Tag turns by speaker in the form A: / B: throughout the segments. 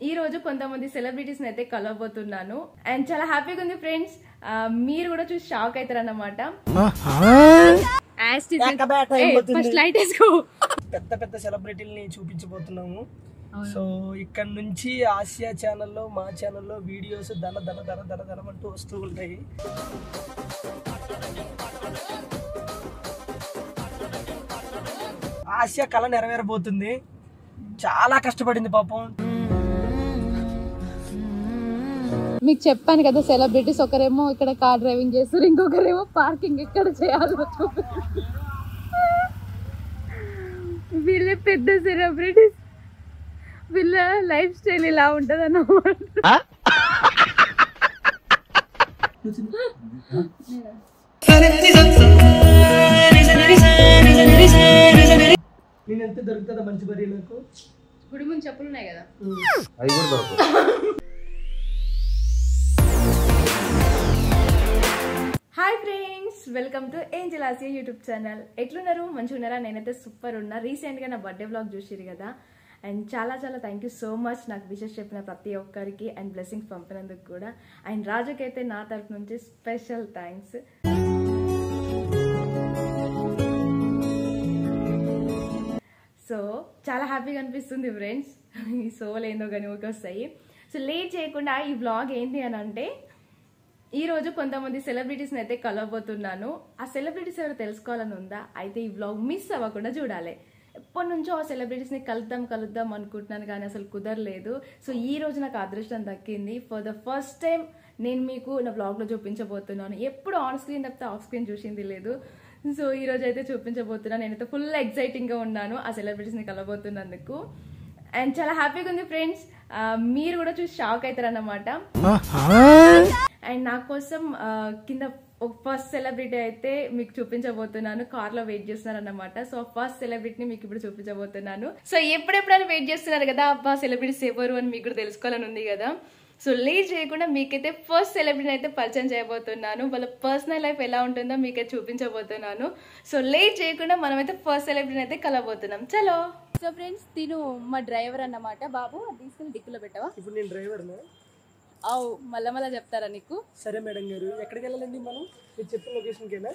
A: ఈ రోజు కొంతమంది సెలబ్రిటీస్ అయితే కలవబోతున్నాను అండ్ చాలా హ్యాపీగా ఉంది ఫ్రెండ్స్. మీరు కూడా చూసి షాక్ అవుతారన్నమాట.
B: పెద్ద పెద్ద సెలబ్రిటీలని చూపించబోతున్నాము. సో ఇక్కడ నుంచి ఆసియా ఛానల్లో మా ఛానల్లో వీడియోస్ ధన ధన ధన ధన ధనం అంటూ వస్తూ ఉంటాయి. ఆసియా కళ నెరవేరబోతుంది. చాలా కష్టపడింది పాపం.
A: మీకు చెప్పాను కదా, సెలబ్రిటీస్ ఒకరేమో ఇక్కడ కార్ డ్రైవింగ్ చేస్తారు, ఇంకొకరేమో పార్కింగ్ ఎక్కడ చేయాలో వీళ్ళే పెద్ద సెలబ్రిటీస్. వీళ్ళ లైఫ్ స్టైల్ ఇలా ఉంటది అన్నమాట.
B: నేను ఎంత దొరుకుతుందా మంచి బరీ నాకు?
A: గుడి ముందు చెప్పులు ఉన్నాయి కదా,
C: అవి కూడా దొరకవు.
A: Hi friends, welcome to Angel Asia YouTube channel. ఎట్లున్నారు? మంచిగా ఉన్నారా? నేనైతే సూపర్ ఉన్నా. రీసెంట్గా నా బర్త్డే వ్లాగ్ చూసిరు కదా, అండ్ చాలా చాలా థ్యాంక్ యూ సో మచ్ నాకు విషెస్ చెప్పిన ప్రతి ఒక్కరికి అండ్ బ్లెస్సింగ్స్ పంపినందుకు కూడా. అండ్ రాజుకైతే నా తరఫు నుంచి స్పెషల్ థ్యాంక్స్. సో చాలా హ్యాపీగా అనిపిస్తుంది ఫ్రెండ్స్. ఈ సోల్ ఏందో కానీ ఓకే వస్తాయి. సో లేట్ చేయకుండా ఈ వ్లాగ్ ఏంటి అని అంటే, ఈరోజు కొంతమంది సెలబ్రిటీస్ని అయితే కలవబోతున్నాను. ఆ సెలబ్రిటీస్ ఎవరు తెలుసుకోవాలని ఉందా? అయితే ఈ వ్లాగ్ మిస్ అవ్వకుండా చూడాలి. ఎప్పటి నుంచో ఆ సెలబ్రిటీస్ని కలుద్దాం అనుకుంటున్నాను, కానీ అసలు కుదరలేదు. సో ఈ రోజు నాకు అదృష్టం దక్కింది. ఫర్ ద ఫస్ట్ టైం నేను మీకు నా వ్లాగ్లో చూపించబోతున్నాను. ఎప్పుడు ఆన్ స్క్రీన్ తప్పితే ఆఫ్ స్క్రీన్ చూసింది లేదు. సో ఈ రోజు అయితే చూపించబోతున్నాను. నేనైతే ఫుల్ ఎక్సైటింగ్గా ఉన్నాను ఆ సెలబ్రిటీస్ని కలవబోతున్నందుకు. అండ్ చాలా హ్యాపీగా ఉంది ఫ్రెండ్స్. మీరు కూడా చూసి షాక్ అవుతారన్నమాట. అండ్ నా కోసం కింద ఫస్ట్ సెలబ్రిటీ అయితే మీకు చూపించబోతున్నాను. కార్ లో వెయిట్ చేస్తున్నారు అన్నమాట. సో ఫస్ట్ సెలబ్రిటీని మీకు ఇప్పుడు చూపించబోతున్నాను. సో ఎప్పుడెప్పుడైనా వెయిట్ చేస్తున్నారు కదా, అబ్బా సెలబ్రిటీస్ ఎవరు అని మీకు కూడా తెలుసుకోవాలని ఉంది కదా. సో లేట్ చేయకుండా మీకైతే ఫస్ట్ సెలబ్రిటీని అయితే పరిచయం చేయబోతున్నాను. వాళ్ళ పర్సనల్ లైఫ్ ఎలా ఉంటుందో మీకైతే చూపించబోతున్నాను. సో లేట్ చేయకుండా మనమైతే ఫస్ట్ సెలబ్రిటీని అయితే కలవబోతున్నాం. చలో. సో ఫ్రెండ్స్, తిను మా డ్రైవర్ అన్నమాట. బాబు తీసుకుని డిక్కులో పెట్టావా?
B: ఇప్పుడు నేను డ్రైవర్
A: అవు మళ్ళా చెప్తారా నీకు?
B: సరే మేడం గారు, ఎక్కడికి వెళ్ళాలండి మనం? మీరు చెప్పిన లొకేషన్కేనా?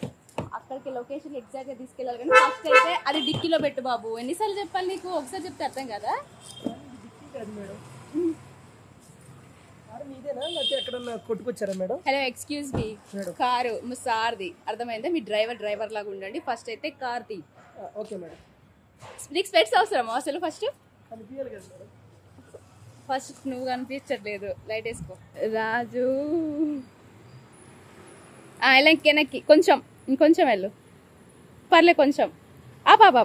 A: అక్కడికి లొకేషన్ ఎగ్జాక్ట్ గా తీసుకెళ్ళాలి, కానీ ఫస్ట్ అయితే అది డిక్కీలో పెట్టు బాబు. ఎన్నిసార్లు చెప్పాలి నీకు? ఒకసారి చెప్తే అర్థం కదా.
B: మేడం మీదేనా, లేకపోతే ఎక్కడన్నా కొట్టుకొచ్చారా madam?
A: Hello, excuse me, car మీ సార్ది, అర్థమైందా? మీ డ్రైవర్ లాగా ఉండండి. ఫస్ట్ అయితే కార్ తీ.
B: Okay madam.
A: నీకు స్పెట్స్ అవసరమా అసలు? ఫస్ట్
B: కనిపించాలి కదా మేడం.
A: ఫస్ట్ నువ్వు కనిపించట్లేదు, లైట్ వేసుకో. రాజు ఇలా వెనక్కి ఇంకొంచెం వెళ్ళు, పర్లే కొంచెం. పాపా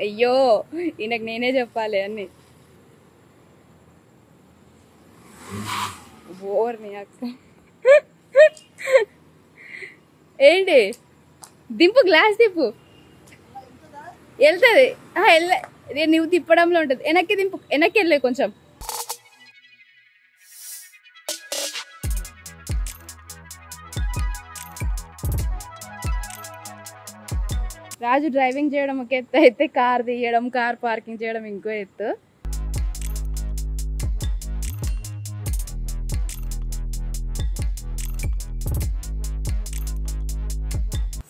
A: అయ్యో, ఈయనకు నేనే చెప్పాలి అన్ని. బోర్ని అక్క ఏంటి? దింపు, గ్లాస్ దింపు. వెళ్తుంది. నువ్వు తిప్పడంలో ఉంటుంది. వెనక్కి దింపు, వెనక్కి వెళ్ళే కొంచెం. రాజు డ్రైవింగ్ చేయడం ఒక ఎత్తు అయితే, కార్ తీయడం, కార్ పార్కింగ్ చేయడం ఇంకో ఎత్తు.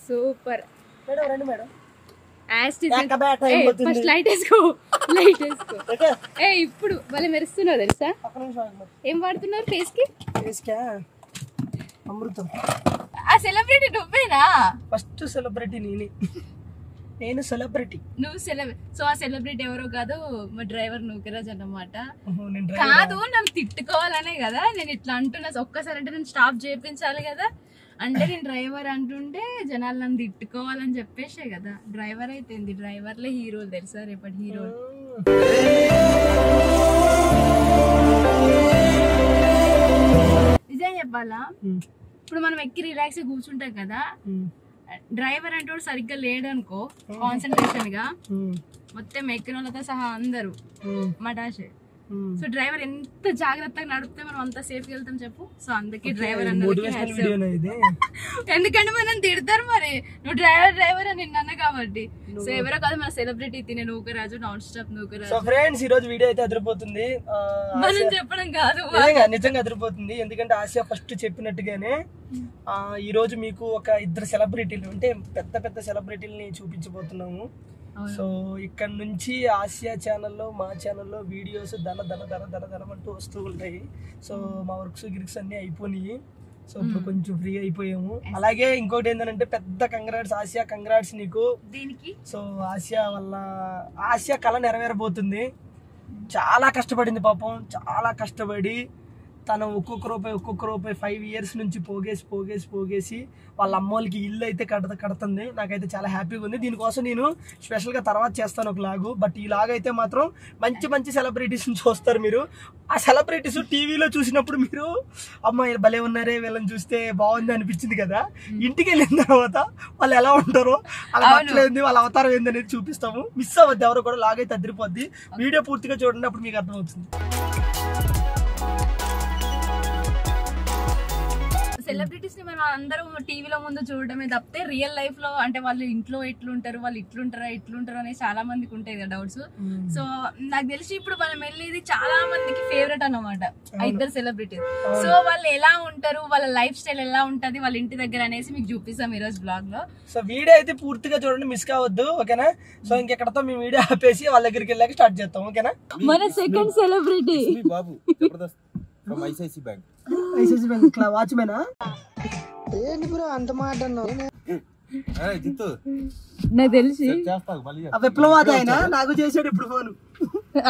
A: సూపర్
B: మేడం రండి మేడం.
A: ఫస్ట్ లైట్ వేసుకో. ఇప్పుడు భలే మెరుస్తున్నావు తెలుసా. ఏం వాడుతున్నారు ఫేస్ కి?
B: అమృతం.
A: ఆ సెలబ్రిటీ నువ్వేనా?
B: ఫస్ట్ సెలబ్రిటీ నేను సెలబ్రిటీ.
A: నువ్వు సో ఆ సెలబ్రిటీ ఎవరో కాదు, మా డ్రైవర్ నూకరాజ్ అన్నమాట. కాదు, నన్ను తిట్టుకోవాలనే కదా నేను ఇట్లా అంటున్నా. ఒక్కసారి అంటే నేను స్టాప్ చేయించాలి కదా, అంటే నేను డ్రైవర్ అంటుంటే జనాలు నన్ను తిట్టుకోవాలని చెప్పేసే కదా. డ్రైవర్ అయితే డ్రైవర్లే హీరోలు తెలుసా, రేపటి హీరోలు. నిజం చెప్పాలా, ఇప్పుడు మనం ఎక్కి రిలాక్స్ కూర్చుంటాం కదా, డ్రైవర్ అంటే వాడు సరిగ్గా లేడు అనుకో, కాన్సన్ట్రేషన్ గా మొత్తం ఎక్కిన వాళ్ళతో సహా అందరూ మటాషే. సో డ్రైవర్ ఎంత జాగ్రత్తగా నడిపితే మనం అంత సేఫ్ గా వెళ్తాం చెప్పు. సో అందుకే డ్రైవర్ అన్నది, ఎందుకంటే మనం తిడతారు మరి నువ్వు డ్రైవర్ అని నిన్న కాబట్టి. సో ఎవరో కాదు మన సెలబ్రిటీ తినే Nookaraju, non stop Nookaraju.
B: So friends ఈ రోజు వీడియో అయితే అదిరిపోతుంది,
A: మనం చెప్పడం కాదు
B: నిజంగా అదిరిపోతుంది. ఎందుకంటే ఆసియా ఫస్ట్ చెప్పినట్టుగానే ఈ రోజు మీకు ఒక ఇద్దరు సెలబ్రిటీలు అంటే పెద్ద పెద్ద సెలబ్రిటీలని చూపించబోతున్నాము. సో ఇక్కడ నుంచి ఆసియా ఛానల్లో మా ఛానల్లో వీడియోస్ ధనమంటూ వస్తూ ఉంటాయి. సో మా వర్క్స్ అన్ని అయిపోయినాయి. సో ఇప్పుడు కొంచెం ఫ్రీ అయిపోయాము. అలాగే ఇంకోటి ఏంటంటే పెద్ద కంగ్రాట్స్ ఆసియా, కంగ్రాట్స్ నీకు
A: దీనికి.
B: సో ఆసియా కళ నెరవేరబోతుంది. చాలా కష్టపడింది పాపం, చాలా కష్టపడి తను ఒక్కొక్క రూపాయి 5 years నుంచి పోగేసి వాళ్ళ అమ్మోళ్ళకి ఇల్లు అయితే కడుతుంది. నాకైతే చాలా హ్యాపీగా ఉంది. దీనికోసం నేను స్పెషల్గా తర్వాత చేస్తాను ఒక లాగు. బట్ ఈ లాగ్ అయితే మాత్రం మంచి సెలబ్రిటీస్ని చూస్తారు మీరు. ఆ సెలబ్రిటీస్ టీవీలో చూసినప్పుడు మీరు అమ్మాయి భలే ఉన్నారే, వీళ్ళని చూస్తే బాగుంది అనిపించింది కదా. ఇంటికి వెళ్ళిన తర్వాత వాళ్ళు ఎలా ఉంటారో, అలా బట్టలేంది, వాళ్ళ అవతారం ఏంది అనేది చూపిస్తాము. మిస్ అవ్వద్దు ఎవరు కూడా, లాగ్ అయితే అదిరిపోద్ది. వీడియో పూర్తిగా చూడండి, అప్పుడు మీకు అర్థమవుతుంది.
A: సెలబ్రిటీస్ ని మనం అందరూ టీవీలో ముందు చూడడమే తప్పితే రియల్ లైఫ్ లో అంటే వాళ్ళు ఇంట్లో ఎట్లుంటారు, వాళ్ళు ఇట్లుంటారు అనేది చాలా మందికి ఉంటాయి కదా డౌట్స్. సో నాకు తెలిసి ఇప్పుడు మనం వెళ్ళేది చాలా మందికి ఫేవరెట్ అన్నమాట ఆ ఇద్దరు సెలబ్రిటీస్. సో వాళ్ళు ఎలా ఉంటారు, వాళ్ళ లైఫ్ స్టైల్ ఎలా ఉంటది వాళ్ళ ఇంటి దగ్గర అనేసి మీకు చూపిస్తాం ఈ రోజు బ్లాగ్ లో.
B: సో వీడియో అయితే పూర్తిగా చూడండి, మిస్ కావద్దు, ఓకేనా. సో ఇంకెక్కడతో మీ వీడియో ఆపేసి వాళ్ళ దగ్గరికి వెళ్ళాక స్టార్ట్ చేస్తాం, ఓకేనా.
A: మన second celebrity
D: Babu from ICICI bank.
B: ICICI bank వాచ్మెనా? ఏంటి బ్రో అంత మాట అన్నావు?
A: నాకు తెలిసి
B: విప్లవాది ఆయన, నాకు చేసాడు ఇప్పుడు ఫోన్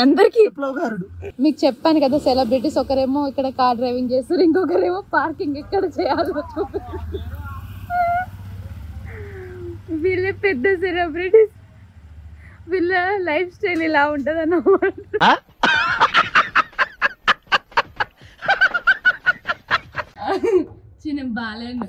A: అందరికి
B: విప్లవకారుడు.
A: మీకు చెప్పాను కదా సెలబ్రిటీస్ ఒకరేమో ఇక్కడ కార్ డ్రైవింగ్ చేస్తారు, ఇంకొకరేమో పార్కింగ్ ఎక్కడ చేయాలో వీళ్ళే పెద్ద సెలబ్రిటీస్. వీళ్ళ లైఫ్ స్టైల్ ఇలా ఉంటది అన్నమాట. చిన్న బాలేను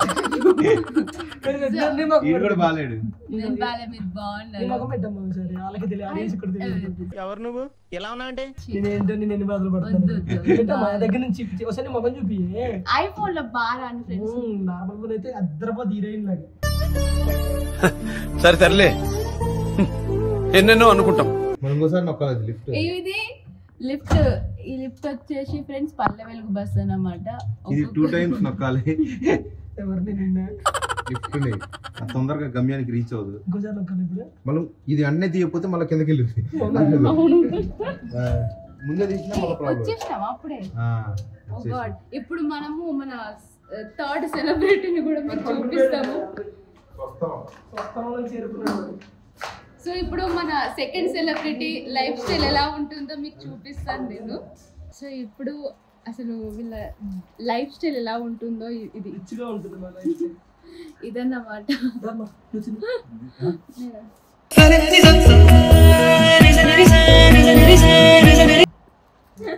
D: ఎవరు నువ్వు ఎలా ఉన్నా అంటే
B: నేనేంటో నేను ఎన్ని బాధలు పడుతున్నాను మా దగ్గర నుంచి ఒకసారి మొగం చూపి.
A: ఐఫోన్ లో బాగా
B: నార్మల్ ఫోన్ అయితే అద్దరపోతే హీరోయిన్ లాగా.
D: సరే సర్లే, ఎన్నెన్నో అనుకుంటాం.
A: ఇది లిఫ్ట్, ఈ లిఫ్ట్ వచ్చేసి ఫ్రెండ్స్ పల్లె వెలుగు బస్ అన్నమాట.
C: ఇది 2 times నొక్కాలి.
B: ఎవరిని నిన్న
C: లిఫ్ట్ తొందరగా గమ్యానికి రీచ్ అవ్వదు.
B: ఇంకోసారి నొక్కాలి. ఇప్పుడు
C: మనం ఇది అన్నీ తీయకపోతే మళ్ళీ కిందకి వెళ్ళి ముందే తీసినా మళ్ళీ ప్రాబ్లం.
A: వచ్చేసినావా అప్పుడే? ఓ గాడ్. ఇప్పుడు మనము మన థర్డ్ సెలబ్రిటీని కూడా మీకు చూపిస్తాము. సో ఇప్పుడు మన సెకండ్ సెలబ్రిటీ లైఫ్ స్టైల్ ఎలా ఉంటుందో మీకు చూపిస్తాను నేను. సో ఇప్పుడు అసలు వీళ్ళ లైఫ్ స్టైల్ ఎలా ఉంటుందో ఇది ఇదన్నమాట.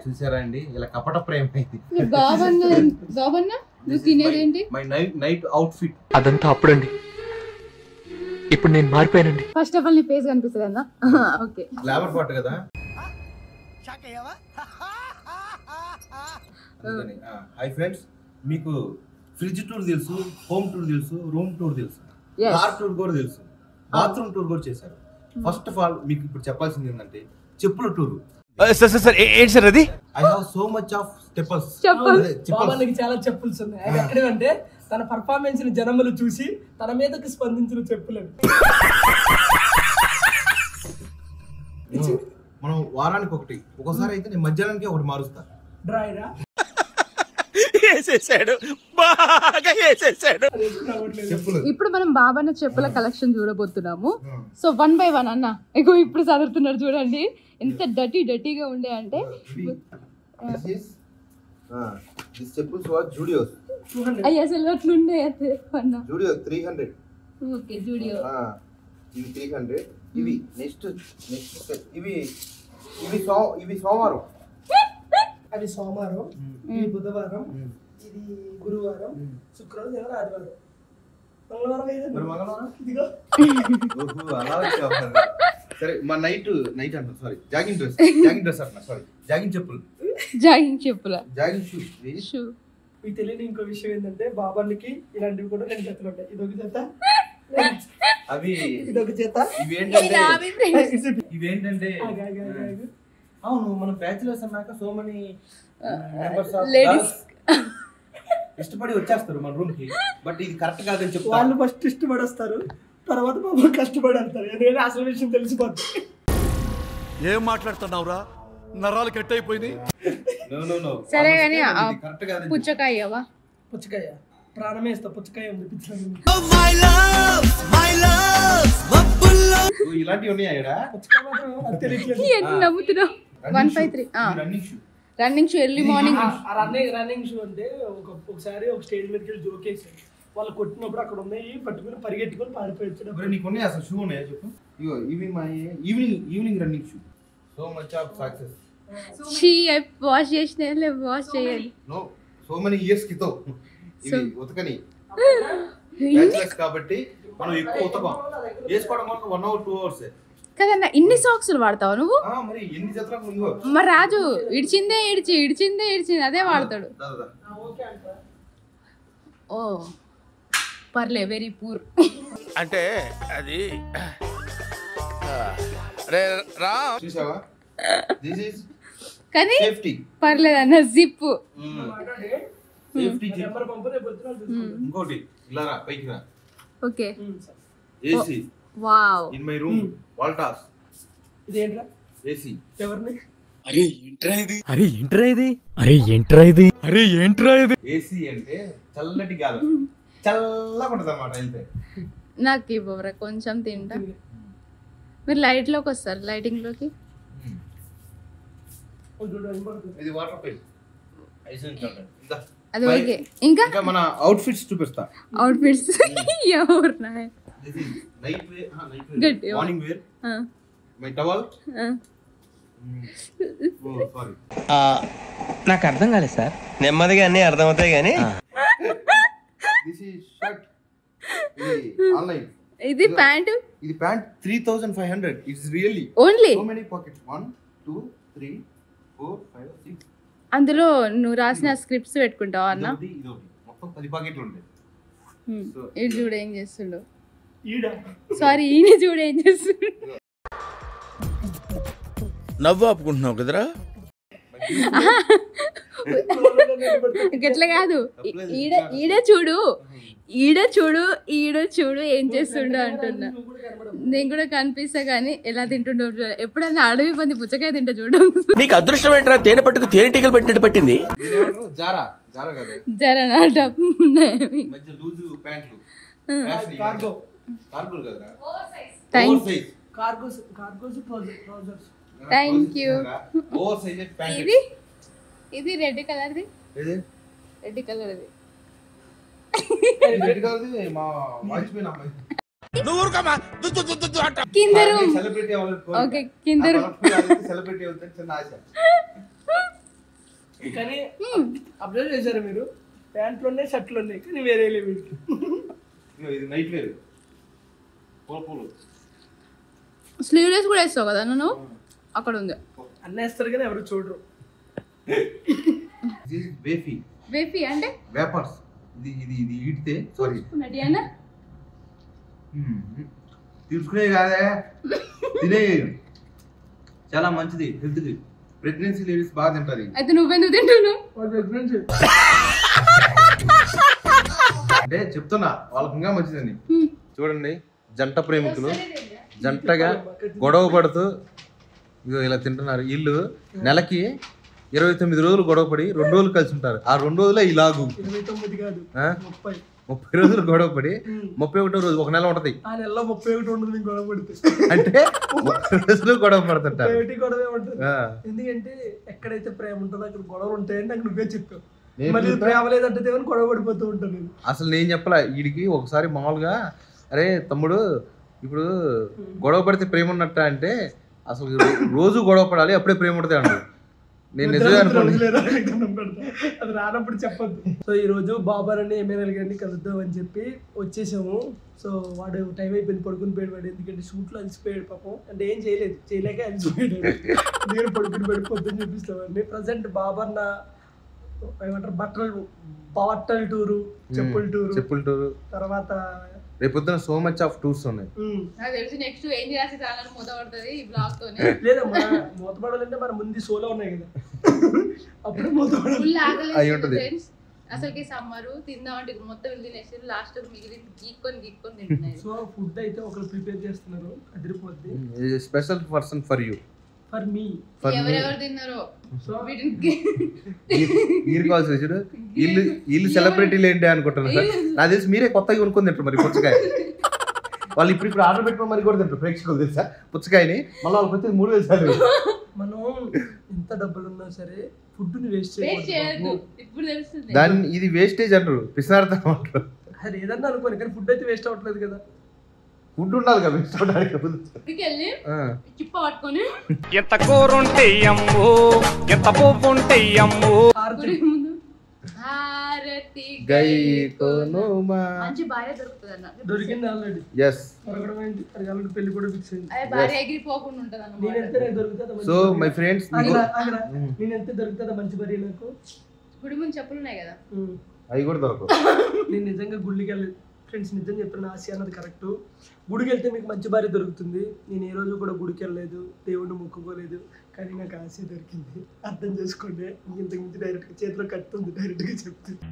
C: చూసారా అండి ఇలా కపట ప్రేమ అయింది.
A: బాబన్న నువ్వు తినేదేంటి?
C: My night outfit.
E: అదంతా అప్పుడండి, ఇప్పుడు నేను మారిపోయానండి.
A: ఫస్ట్ ఆఫ్ ఆల్ నీ ఫేస్ కనిపిస్తుంది అన్న. ఓకే,
C: గ్లామర్ పాట కదా. హై ఫ్రెండ్స్, మీకు ఫ్రిడ్జ్ టూర్ తెలుసు, హోమ్ టూర్ తెలుసు, రూమ్ టూర్ తెలుసు, కార్ టూర్ కూడా తెలుసు, బాత్రూమ్ టూర్ కూడా చేశారు. ఫస్ట్ ఆఫ్ ఆల్ మీకు ఇప్పుడు చెప్పాల్సింది ఏంటంటే చెప్పుల టూర్.
D: సార్ ఏంటి సార్ అది?
C: I have so much of స్టెప్పల్స్.
B: బాబాకి చాలా చెప్పుల్స్ ఉన్నాయి. అవి ఎక్కడంటే తన పర్ఫార్మెన్స్ ని జనములు చూసి తన మీదకి స్పందించిన చెప్పులు.
C: మనం వారానికి ఒకటి, ఒకసారి అయితే నేను మధ్యాహ్నానికి ఒకటి మారుస్తా.
B: డ్రైరా
A: ఇప్పుడు మనం బాబాన్న చెప్పుల కలెక్షన్ చూడబోతున్నాము. సో 1 by 1 అన్న ఇగో ఇప్పుడు చదువుతున్నారు చూడండి ఎంత డటీగా ఉండే అంటే. అయ్యి అసలు అట్లుండే
C: జూడియో 300.
A: ఓకే జూడియో
C: ఇవి 300. ఇవి నెక్స్ట్ ఇవి సోమవారం.
B: అది సోమవారం, ఇది బుధవారం, ఇది గురువారం, శుక్రవారం, శనివారం, ఆదివారం, మంగళవారం. ఇదిగో
C: సరే మా నైట్ అంటారు సారీ జాగింగ్ డ్రెస్ అంటున్నా సారీ జాగింగ్ చెప్పులు జాగింగ్ షూ
B: మీకు తెలియని ఇంకో విషయం ఏంటంటే బాబానికి ఇలాంటివి కూడా 2 జతలు ఉంటాయి. ఇదొక జత,
C: అవి
B: ఇదొక జత.
C: ఇవేంటంటే అవును మనం బ్యాచులర్స్ అన్నాక సో మనీ ఇష్టపడి వచ్చేస్తారు మన రూమ్ కి. బట్ ఇది కరెక్ట్ కాదని చెప్తారు.
B: వాళ్ళు ఫస్ట్ ఇష్టపడి వస్తారు, తర్వాత బాబా కష్టపడి వెళ్తారు. ఎందుకంటే అసలు విషయం తెలిసిపోతుంది.
F: ఏం మాట్లాడుతున్నావురా, నరాలు కట్ అయిపోయింది.
A: సరే కానీ
C: కరెక్ట్ కాదని
A: పుచ్చకాయ
B: పుచ్చకాయ ప్రాణమే ఇస్తా. పుచ్చకాయ ఉంది
C: ఇలాంటివి ఉన్నాయా?
B: పుచ్చకాయ మాత్రం అది తెలియట్లేదు.
A: నమ్ముతున్నావు 153
C: running shoe
A: running shoe early morning.
B: Running shoe అంటే ఒకసారి ఒక స్టేజ్ మీదకి వెళ్ళి జోక్ వేసాడు. వాళ్ళు కొట్టినప్పుడు అక్కడ ఉన్నాయి పట్టుకుని పరిగెట్టుకొని పారిపోయి.
C: నీకు ఉన్నాయి అసలు షూ ఉన్నాయా చెప్పు? ఇగో ఇవి మా evening running shoe. So much of success.
A: Wash చేసిన వాష్ చేయాలి.
C: నో సో మెనీ ఇయర్స్ క్రితం ఇది ఉతకని బ్యాచిలర్స్ కాబట్టి మనం ఎక్కువ ఉతకం. వేసుకోవడం వల్ల 1 hour 2 hours
A: కదన్నా. ఇన్ని సాక్స్లు వాడతావు నువ్వు?
C: మరి ఎన్ని జతలకు ముందు
A: మరి రాజు ఇడిచిందే ఇడిచింది అదే వాడతాడు. ఓ పర్లే, వెరీ పూర్.
D: అంటే అది
C: చూసావా? దిస్ ఇస్
A: కానీ
C: సేఫ్టీ.
A: పర్లేదన్న జిప్.
C: సేఫ్టీ ఇంకోటి ఇలా రా పైకి రా.
A: Okay
C: AC
A: wow.
C: In my room Voltas.
B: ఇదేంట్రా?
C: ఏసీ
B: ఎవరిని?
C: ఏసీ అంటే చల్లటి గాలి, చల్లగా ఉంటది అన్నమాట. వెళ్తే
A: నాకు ఇవ్వరా కొంచెం తింటా. మీరు లైట్ లోకి వస్తారు, లైటింగ్ లోకి.
C: ఇది వాటర్ పైప్.
A: అది ఓకే. ఇంకా
C: మన అవుట్ ఫిట్స్ చూపిస్తా.
A: Outfits every
C: morning where my towel. Sorry
G: నాకు అర్థం కాలేదు సార్. నెమ్మదిగా అన్ని అర్థమవుతాయి కానీ
C: దిస్ ఇస్ షర్ట్. ఇది ఆన్లైన్.
A: ఇది ప్యాంట్.
C: ఇది pant 3500. It's really
A: only
C: so many pockets. 1 2 3 4 5 6.
A: అందులో నువ్వు రాసిన స్క్రిప్ట్స్ పెట్టుకుంటావా అన్న?
C: ఇదొకటి మొత్తం 10 పాకెట్లు ఉంటాయి.
A: ఇది చూడు ఏం చేస్తుండు.
B: ఈడ
A: సారీ ఈయన చూడు ఏం చేస్తుండు.
D: నవ్వు ఆపుకుంటున్నావు కదరా.
A: గట్ల కాదు. ఈడ చూడు ఏం చేస్తుండో అంటున్నా. నేను కూడా కనిపిస్తా కానీ ఎలా తింటుండో. ఎప్పుడన్నా అడవి పంది పుచ్చకాయ తింటా చూడు.
E: నీకు అదృష్టం ఏంట్రా, తేనె పట్టుకు తేనెటీగలు పెట్టినట్టు పట్టింది.
C: జారా కదా
A: జర నా డబ్బు
C: మధ్య లూజ్ ప్యాంట్లు.
B: కార్గో
C: కదరా.
A: Thank
B: cargos trousers.
A: Thank you.
C: Over size pant.
A: ఇది రెడ్ కలర్ది.
C: ఏది
A: రెడ్ కలర్ది.
C: రెడ్ కలర్ది మా వాచ్మెన్ అమ్మాయి.
A: కింద రూమ్.
C: సెలబ్రిటీ అవ్వాలి.
A: ఓకే కింద రూమ్.
C: సెలబ్రిటీ అవుతాను చిన్న ఆశ.
B: కానీ అబ్జర్వ్ చేశారు మీరు, ప్యాంట్లు ఉన్నాయి షర్ట్లు ఉన్నాయి కానీ వేరే లేవు.
C: ఇది నైట్ వేర్. పూలు
A: స్లీవ్లెస్ కూడా వేస్తావు కదా నువ్వు? అక్కడ ఉంది.
B: అన్నీ వేస్తారు కానీ ఎవరు చూడరు.
A: వేఫీ అంటే
C: వేపర్స్. ఇది ఈడితే సారీ తీసుకునే కాదే తినే. చాలా మంచిది హెల్త్ కి. ప్రెగ్నెన్సీ లేడీస్ బాగా తింటారు.
A: అయితే నువ్వెందుకు తింటున్నావు?
C: అంటే చెప్తున్నా వాళ్ళకి ఇంకా మంచిదని. చూడండి జంట ప్రేమికులు జంటగా గొడవ పడుతూ ఇలా తింటున్నారు. వీళ్ళు నెలకి 29 రోజులు గొడవపడి 2 రోజులు కలిసి ఉంటారు. ఆ 2 రోజులే ఇలాగు 30 రోజులు గొడవపడి 31వ రోజు ఒక నెల ఉంటది.
B: ఆ నెలలో 31 ఉండదు గొడవ పడితే.
C: అంటే 30 రోజులు గొడవ పడుతుంటారు.
B: గొడవే ఉంటుంది. ఎందుకంటే ఎక్కడైతే ప్రేమ ఉంటుందో అక్కడ గొడవలు ఉంటాయని నాకు నువ్వే చెప్పావు. మళ్ళీ ప్రేమ లేదంటే గొడవ పడిపోతూ ఉంటాను.
C: అసలు నేను చెప్పలా. వీడికి ఒకసారి మామూలుగా అరే తమ్ముడు ఇప్పుడు గొడవ పడితే ప్రేమ ఉన్నట్ట అంటే అసలు రోజు గొడవ పడాలి అప్పుడే ప్రేమ ఉంటుంది అన్నాడు. నేను నిజమే అనుకోండి.
B: అది రానప్పుడు చెప్పొద్దు. సో ఈ రోజు బాబర్ అని ఎమ్మెల్యే గారిని కలుద్దాం అని చెప్పి వచ్చేసాము. సో వాడు టైం అయిపోయింది, పడుకుని పోయాడు వాడు. ఎందుకంటే షూట్లో అలసిపోయాడు పాపం. అంటే ఏం చేయలేక అలసిపోయాడు. నేను పడుకుని పోయి పొద్దున్న చూపిస్తామండి. ప్రజెంట్ బాబర్ నా ఏమంటారు బట్టల టూరు, చెప్పుల టూరు, తర్వాత
C: రేపొద్దున సో మచ్ ఆఫ్ టూర్స్ ఉన్నాయి.
A: నాకు తెలిసి నెక్స్ట్ ఏం చేయాల్సి ఛానల్ మూతపడుతుంది ఈ బ్లాగ్ తోనే.
B: లేదా మూతపడాలంటే మన ముందు సోలో ఉన్నాయి కదా, అప్పుడు మూతపడాలి.
A: ఫుల్ ఆకలి
C: అయి ఉంటది.
A: అసలుకి సమ్మర్ తిందామంటే మొత్తం తినేసి లాస్ట్ మిగిలిన గీక్కొని తింటున్నాయి.
B: సో ఫుడ్ అయితే ఒకరు ప్రిపేర్ చేస్తున్నారు, అదిరిపోద్ది.
C: Special person for you,
B: for me.
A: ఎవరెవరు తిన్నారో
B: సో
C: కావాల్సి చూడు. వీళ్ళు సెలబ్రిటీలు ఏంటి అనుకుంటున్నారు. నాకు తెలిసి మీరే కొత్తగా కొనుక్కొని తింటారు మరి పుచ్చకాయ. వాళ్ళు ఇప్పుడు ఆర్డర్ పెట్టుకుని మరి కూడా తింటారు ప్రేక్షకులు తెలుసా పుచ్చకాయని. మళ్ళీ వాళ్ళకి వచ్చి 3,000 సార్లు.
B: మనం ఎంత డబ్బులు ఉన్నా సరే ఫుడ్ ని వేస్ట్
A: చేయొద్దు. ఇప్పుడు తెలుస్తుంది
C: దాన్ని ఇది వేస్టేజ్ అంటారు, పిసినార్థం అంటారు.
B: అది ఏదన్నా అనుకోని, కానీ ఫుడ్ అయితే వేస్ట్ అవ్వట్లేదు కదా.
C: ఫుడ్ ఉండాలి కదా వేస్ట్ అవడానికి.
A: వెళ్ళి చిప్ప పట్టుకొని
G: ఎంత కూరుంటే అమ్ము, ఎంత పువ్వు ఉంటే అమ్ము.
A: గుడి ముందు హారతి మంచి భార్య దొరుకుతుంది అన్న.
B: దొరికింది ఆల్రెడీ.
C: ఎస్.
B: దొరకడం ఏంటి, అది ఆల్రెడీ పెళ్లి కూడా ఫిక్స్ అయింది.
A: అదే భార్య ఎగిరిపోకుండా ఉంటది అన్న.
B: నేను ఎంత దొరుకుతుందా?
C: సో మై ఫ్రెండ్స్,
B: నేను ఎంత దొరుకుతుందా మంచి భార్య నాకు?
A: గుడి ముందు చెప్పులు ఉన్నాయి కదా,
C: అవి కూడా దొరకవు.
B: నేను నిజంగా గుడికి వెళ్ళలేదు ఫ్రెండ్స్, నిజం చెప్తున్నా. ఆశ అన్నది కరెక్ట్. గుడికి వెళ్తే మీకు మంచి భార్య దొరుకుతుంది. నేను ఏ రోజు కూడా గుడికి వెళ్ళలేదు, దేవుడిని మొక్కుకోలేదు, కానీ నాకు ఆశ దొరికింది. అర్థం చేసుకోండి. ఇంతకు మించి డైరెక్ట్గా చేతిలో కట్టుతుంది, డైరెక్ట్గా చెప్తుంది.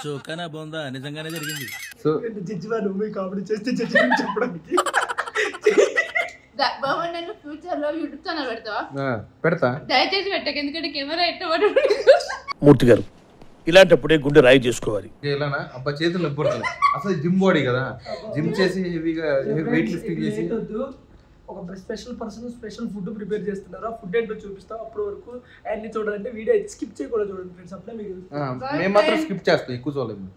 H: చోకనా బొందా నిజంగానే జరిగింది.
C: సో
B: జడ్జివా నువ్వు కామెడీ చేస్తే జడ్జి చెప్పడానికి
A: నన్ను ఫ్యూచర్ లో యూట్యూబ్ ఛానల్ పెడతావా?
C: పెడతా.
A: దయచేసి పెట్టక, ఎందుకంటే కెమెరా ఎట్టబడి
D: మూర్తి గారు ఇలాంటప్పుడే గుండె రాయి చేసుకోవాలి.
C: ఇలానా అబ్బా చేతులు నొప్పుడుతున్నాయి. అసలు జిమ్ బాడీ కదా, జిమ్ చేసి హెవీగా వెయిట్ లిఫ్టింగ్ చేసి
B: ఒక special person special food prepare చేస్తున్నారు. ఆ ఫుడ్ ఏంటో చూపిస్తాం. అప్పటి వరకు అన్ని చూడాలంటే వీడియో అయితే స్కిప్ చేయకుండా చూడండి ఫ్రెండ్స్. అప్పుడే మీకు
C: మేము మాత్రం స్కిప్ చేస్తాం, ఎక్కువ చూడలేము.